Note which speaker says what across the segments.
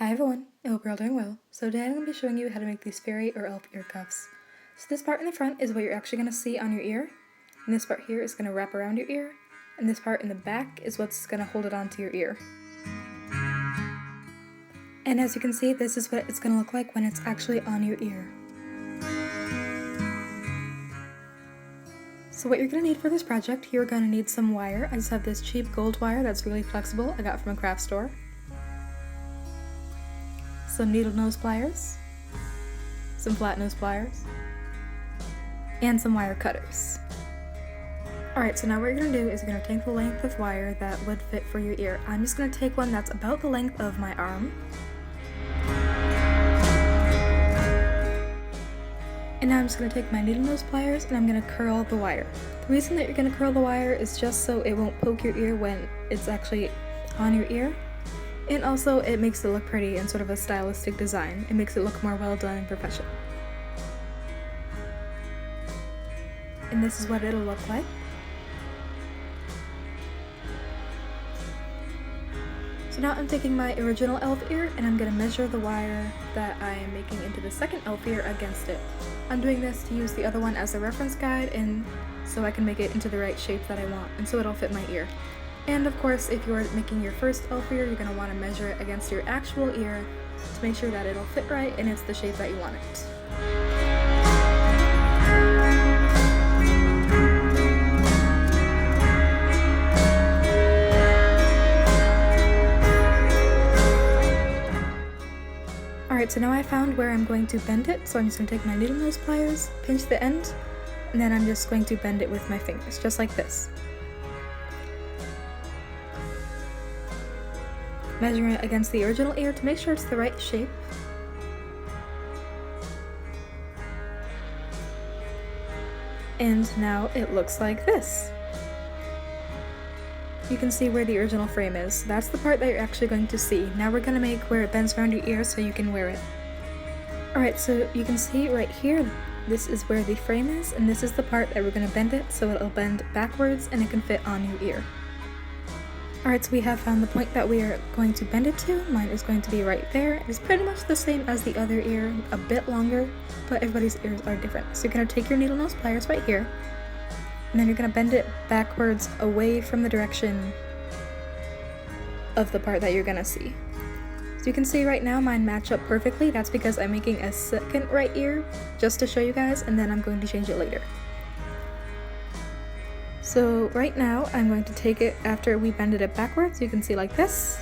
Speaker 1: Hi everyone, I hope you're all doing well. So today I'm going to be showing you how to make these fairy or elf ear cuffs. So this part in the front is what you're actually going to see on your ear, and this part here is going to wrap around your ear, and this part in the back is what's going to hold it onto your ear. And as you can see, this is what it's going to look like when it's actually on your ear. So what you're going to need for this project, you're going to need some wire. I just have this cheap gold wire that's really flexible I got from a craft store. Some needle nose pliers, some flat nose pliers, and some wire cutters. Alright, so now what you're going to do is you're going to take the length of wire that would fit for your ear. I'm just going to take one that's about the length of my arm. And now I'm just going to take my needle nose pliers and I'm going to curl the wire. The reason that you're going to curl the wire is just so it won't poke your ear when it's actually on your ear. And also it makes it look pretty and sort of a stylistic design. It makes it look more well done and professional. And this is what it'll look like. So now I'm taking my original elf ear and I'm going to measure the wire that I am making into the second elf ear against it. I'm doing this to use the other one as a reference guide and so I can make it into the right shape that I want and so it'll fit my ear. And of course, if you're making your first elf ear, you're going to want to measure it against your actual ear to make sure that it'll fit right and it's the shape that you want it. Alright, so now I found where I'm going to bend it, so I'm just going to take my needle nose pliers, pinch the end, and then I'm just going to bend it with my fingers, just like this. Measuring it against the original ear to make sure it's the right shape. And now it looks like this. You can see where the original frame is. That's the part that you're actually going to see. Now we're going to make where it bends around your ear so you can wear it. Alright, so you can see right here, this is where the frame is, and this is the part that we're going to bend it so it'll bend backwards and it can fit on your ear. Alright, so we have found the point that we are going to bend it to. Mine is going to be right there. It's pretty much the same as the other ear, a bit longer, but everybody's ears are different. So you're going to take your needle nose pliers right here, and then you're going to bend it backwards away from the direction of the part that you're going to see. So you can see right now mine match up perfectly. That's because I'm making a second right ear just to show you guys, and then I'm going to change it later. So right now I'm going to take it after we bended it backwards, you can see like this.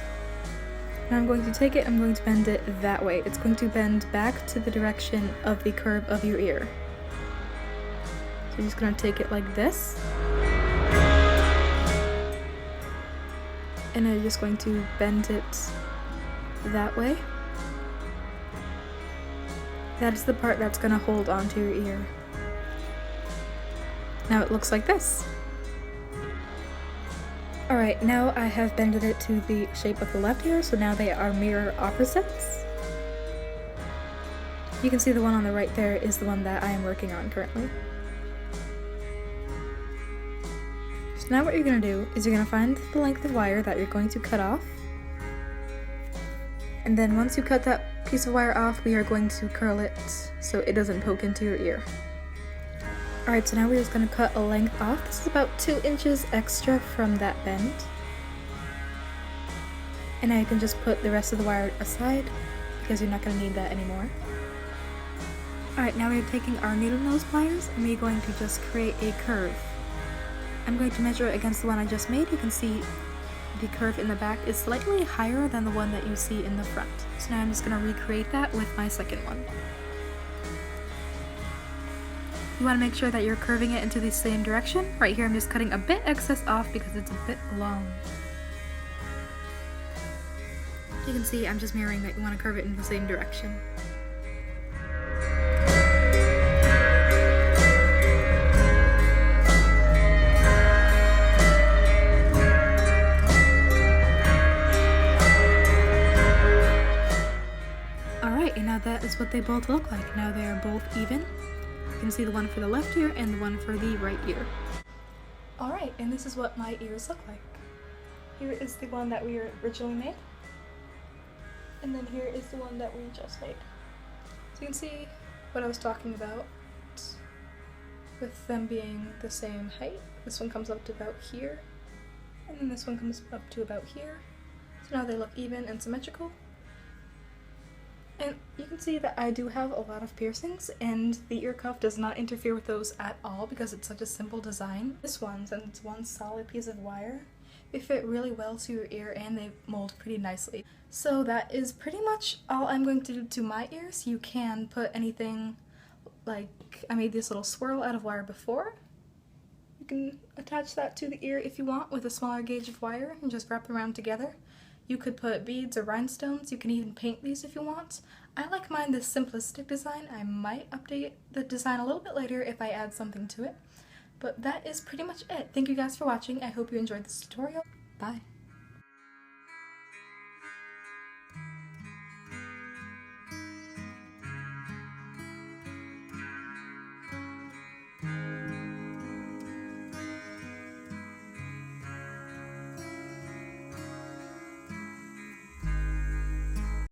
Speaker 1: And I'm going to take it, I'm going to bend it that way. It's going to bend back to the direction of the curve of your ear. So you're just going to take it like this. And I'm just going to bend it that way. That's the part that's going to hold onto your ear. Now it looks like this. Alright, now I have bended it to the shape of the left ear, so now they are mirror opposites. You can see the one on the right there is the one that I am working on currently. So now what you're going to do is you're going to find the length of wire that you're going to cut off. And then once you cut that piece of wire off, we are going to curl it so it doesn't poke into your ear. Alright, so now we're just going to cut a length off. This is about 2 inches extra from that bend. And now you can just put the rest of the wire aside because you're not going to need that anymore. Alright, now we're taking our needle nose pliers and we're going to just create a curve. I'm going to measure it against the one I just made. You can see the curve in the back is slightly higher than the one that you see in the front. So now I'm just going to recreate that with my second one. You want to make sure that you're curving it into the same direction. Right here I'm just cutting a bit excess off because it's a bit long. You can see I'm just mirroring that you want to curve it in the same direction. Alright, and now that is what they both look like. Now they are both even. You can see the one for the left ear and the one for the right ear. Alright, and this is what my ears look like. Here is the one that we originally made. And then here is the one that we just made. So you can see what I was talking about with them being the same height. This one comes up to about here, and then this one comes up to about here. So now they look even and symmetrical. And you can see that I do have a lot of piercings, and the ear cuff does not interfere with those at all because it's such a simple design. This one, since it's one solid piece of wire, they fit really well to your ear and they mold pretty nicely. So that is pretty much all I'm going to do to my ears. You can put anything, like I made this little swirl out of wire before. You can attach that to the ear if you want with a smaller gauge of wire and just wrap around together. You could put beads or rhinestones. You can even paint these if you want. I like mine this simplistic design. I might update the design a little bit later if I add something to it. But that is pretty much it. Thank you guys for watching. I hope you enjoyed this tutorial. Bye.